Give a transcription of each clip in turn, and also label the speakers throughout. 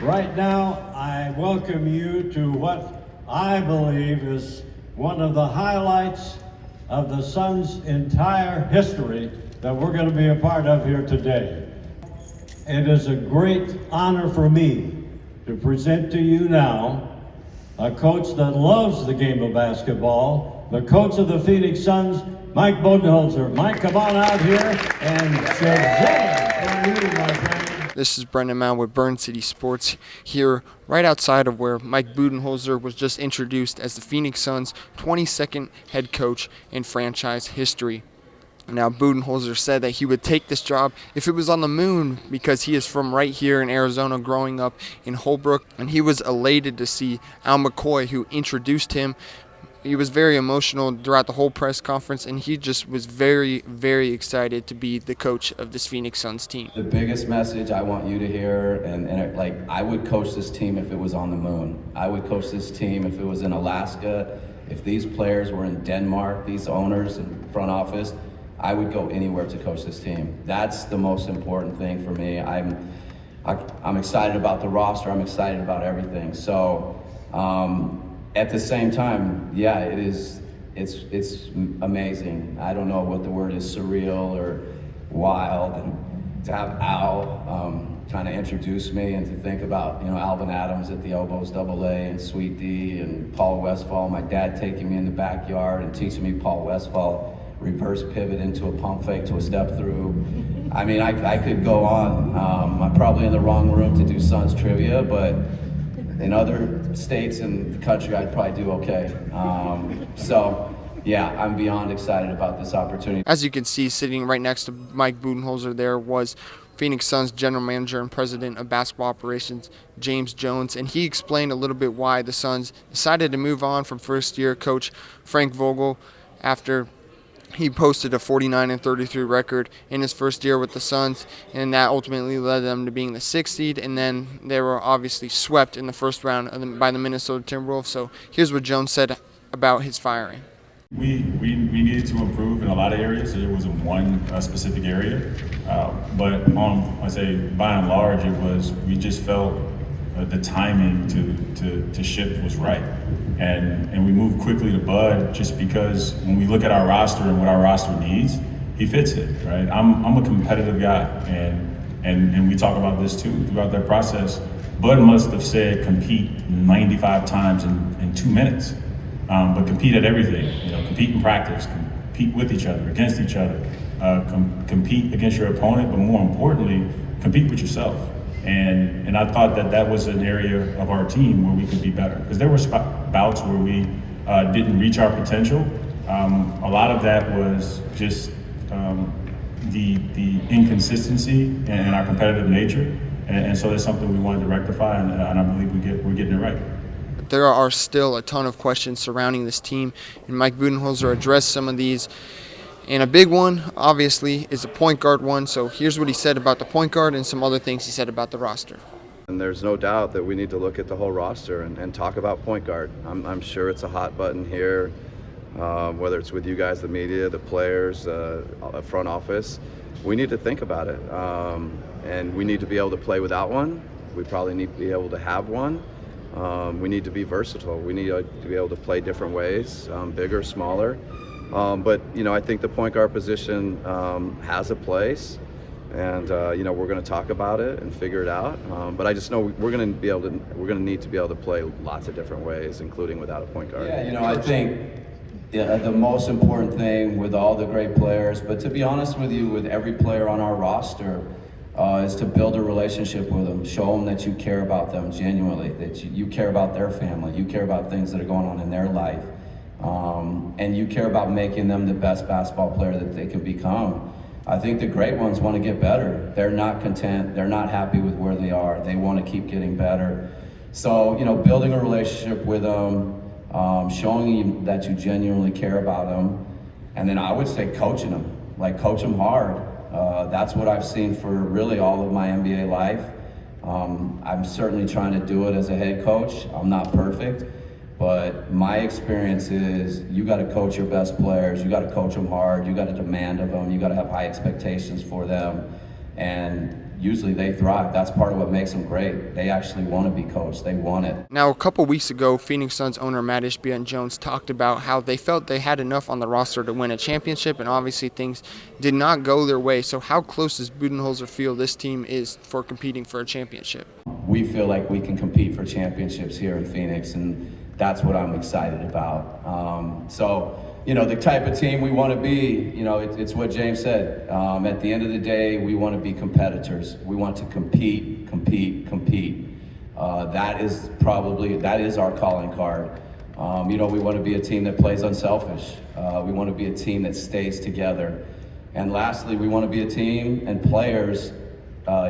Speaker 1: Right now, I welcome you to what I believe is one of the highlights of the Suns' entire history that we're going to be a part of here today. It is a great honor for me to present to you now a coach that loves the game of basketball, the coach of the Phoenix Suns, Mike Budenholzer. Mike, come on out here and shazam for you, my friend.
Speaker 2: This is Brendan Mount with Burn City Sports here right outside of where Mike Budenholzer was just introduced as the Phoenix Suns' 22nd head coach in franchise history. Now, Budenholzer said that he would take this job if it was on the moon because he is from right here in Arizona, growing up in Holbrook, and he was elated to see Al McCoy, who introduced him. He was very emotional throughout the whole press conference, and he just was very, very excited to be the coach of this Phoenix Suns team.
Speaker 3: The biggest message I want you to hear, I would coach this team if it was on the moon. I would coach this team if it was in Alaska, if these players were in Denmark, these owners and front office, I would go anywhere to coach this team. That's the most important thing for me. I'm excited about the roster. I'm excited about everything. So, at the same time, yeah, it's amazing. I don't know what the word is, surreal or wild, and to have Al kind of introduce me and to think about, Alvin Adams at the Oboes AA and Sweet D and Paul Westphal, my dad taking me in the backyard and teaching me Paul Westphal reverse pivot into a pump fake to a step through. I mean, I could go on. I'm probably in the wrong room to do Suns trivia, but in other states in the country, I'd probably do okay. So, yeah, I'm beyond excited about this opportunity.
Speaker 2: As you can see, sitting right next to Mike Budenholzer there was Phoenix Suns general manager and president of basketball operations, James Jones, and he explained a little bit why the Suns decided to move on from first-year coach Frank Vogel after he posted a 49-33 record in his first year with the Suns, and that ultimately led them to being the 6th seed, and then they were obviously swept in the first round by the Minnesota Timberwolves. So here's what Jones said about his firing.
Speaker 4: We needed to improve in a lot of areas. It wasn't one specific area, but I say by and large, we just felt the timing to shift was right, and we moved quickly to Bud just because when we look at our roster and what our roster needs, he fits it, right? I'm a competitive guy, and we talk about this too throughout that process. Bud must have said compete 95 times in 2 minutes, but compete at everything. Compete in practice, compete with each other, against each other, compete against your opponent, but more importantly, compete with yourself. And I thought that was an area of our team where we could be better, because there were bouts where we didn't reach our potential. A lot of that was just the inconsistency and our competitive nature, and so that's something we wanted to rectify, and I believe we're getting it right.
Speaker 2: There are still a ton of questions surrounding this team, and Mike Budenholzer addressed some of these. And a big one, obviously, is the point guard one. So here's what he said about the point guard and some other things he said about the roster.
Speaker 3: And there's no doubt that we need to look at the whole roster and talk about point guard. I'm sure it's a hot button here, whether it's with you guys, the media, the players, front office. We need to think about it. And we need to be able to play without one. We probably need to be able to have one. We need to be versatile. We need to be able to play different ways, bigger, smaller. But I think the point guard position has a place, and we're going to talk about it and figure it out. But I just know we're going to need to be able to play lots of different ways, including without a point guard.
Speaker 1: Yeah, I think the most important thing with all the great players, but to be honest with you, with every player on our roster, is to build a relationship with them, show them that you care about them genuinely, that you care about their family, you care about things that are going on in their life. And you care about making them the best basketball player that they can become. I think the great ones want to get better. They're not content. They're not happy with where they are. They want to keep getting better. So, building a relationship with them, showing them that you genuinely care about them, and then I would say coaching them, coach them hard. That's what I've seen for really all of my NBA life. I'm certainly trying to do it as a head coach. I'm not perfect. But my experience is you got to coach your best players, you got to coach them hard, you got to demand of them, you got to have high expectations for them. And usually they thrive. That's part of what makes them great. They actually want to be coached. They want it.
Speaker 2: Now, a couple weeks ago, Phoenix Suns owner Matt Ishbia-Jones talked about how they felt they had enough on the roster to win a championship, and obviously things did not go their way. So how close does Budenholzer feel this team is for competing for a championship?
Speaker 1: We feel like we can compete for championships here in Phoenix, and that's what I'm excited about. So, you know, the type of team we want to be, you know, it's what James said. At the end of the day, we want to be competitors. We want to compete. That is our calling card. You know, we want to be a team that plays unselfish. We want to be a team that stays together. And lastly, we want to be a team and players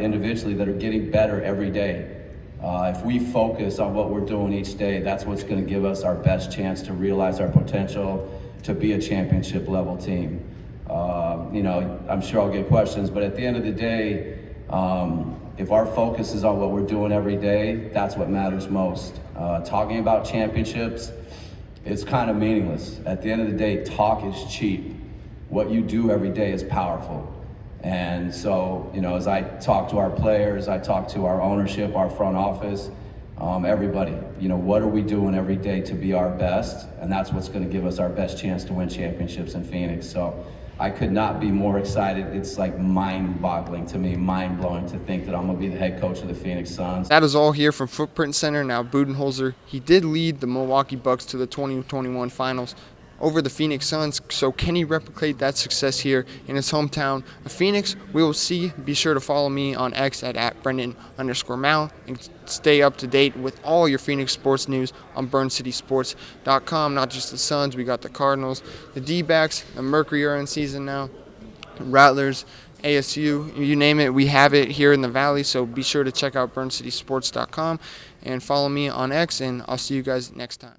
Speaker 1: individually that are getting better every day. If we focus on what we're doing each day, that's what's going to give us our best chance to realize our potential to be a championship level team. You know, I'm sure I'll get questions, but at the end of the day, if our focus is on what we're doing every day, that's what matters most. Talking about championships, it's kind of meaningless. At the end of the day, talk is cheap. What you do every day is powerful. And so, you know, as I talk to our players, I talk to our ownership, our front office, everybody, you know, what are we doing every day to be our best? And that's what's going to give us our best chance to win championships in Phoenix. So I could not be more excited. It's like mind-boggling to me, mind-blowing to think that I'm going to be the head coach of the Phoenix Suns.
Speaker 2: That is all here from Footprint Center. Now, Budenholzer, he did lead the Milwaukee Bucks to the 2021 finals over the Phoenix Suns. So can he replicate that success here in his hometown of Phoenix? We will see. Be sure to follow me on X at @Brendan_Mal and stay up to date with all your Phoenix sports news on BurnCitySports.com. Not just the Suns, we got the Cardinals, the D-backs, the Mercury are in season now, Rattlers, ASU, you name it, we have it here in the Valley. So be sure to check out BurnCitySports.com and follow me on X, and I'll see you guys next time.